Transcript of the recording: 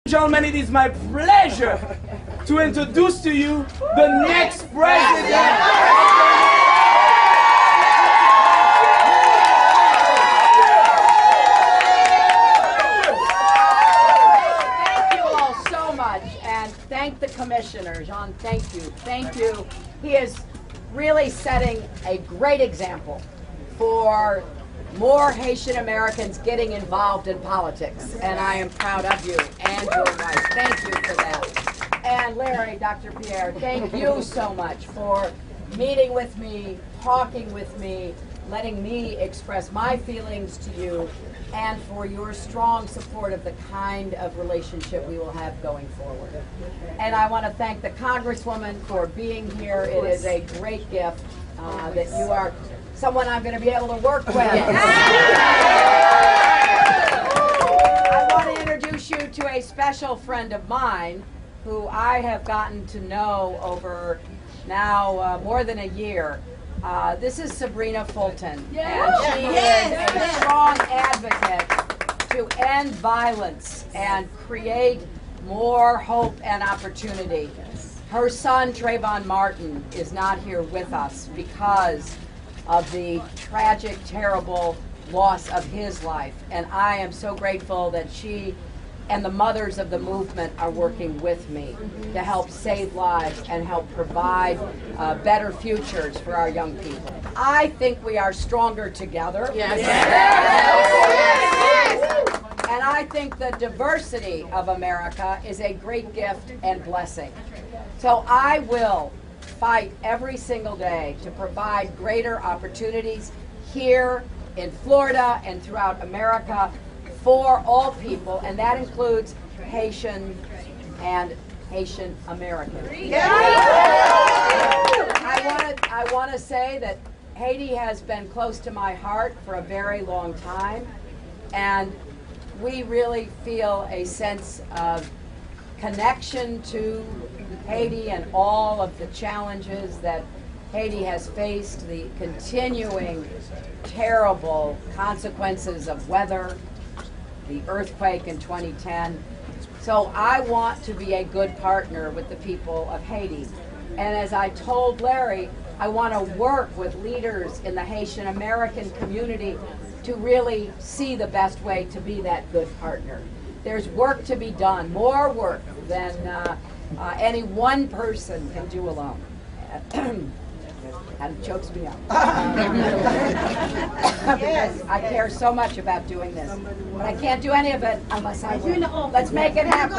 Gentlemen, it is my pleasure to introduce to you the next president. Thank the commissioner, Jean. Thank you. Thank you. He is really setting a great example for more Haitian Americans getting involved in politics. And I am proud of you and your wife. Thank you for that. And Larry, Dr. Pierre, thank you so much for meeting with me, talking with me, letting me express my feelings to you, and for your strong support of the kind of relationship we will have going forward. And I want to thank the Congresswoman for being here. It is a great gift that you are someone I'm going to be able to work with. I want to introduce you to a special friend of mine who I have gotten to know over now more than a year. This is Sabrina Fulton, and she is a strong advocate to end violence and create more hope and opportunity. Her son, Trayvon Martin, is not here with us because of the tragic, terrible loss of his life, and I am so grateful that she and the mothers of the movement are working with me to help save lives and help provide better futures for our young people. I think we are stronger together. Yes. And I think the diversity of America is a great gift and blessing. So I will fight every single day to provide greater opportunities here in Florida and throughout America for all people, and that includes Haitian and Haitian Americans. I want to say that Haiti has been close to my heart for a very long time, and we really feel a sense of connection to Haiti and all of the challenges that Haiti has faced, the continuing terrible consequences of weather, the earthquake in 2010. So I want to be a good partner with the people of Haiti. And as I told Larry, I want to work with leaders in the Haitian American community to really see the best way to be that good partner. There's work to be done, more work than any one person can do alone. And it chokes me up. Because I care so much about doing this. But I can't do any of it unless I win. Let's make it happen.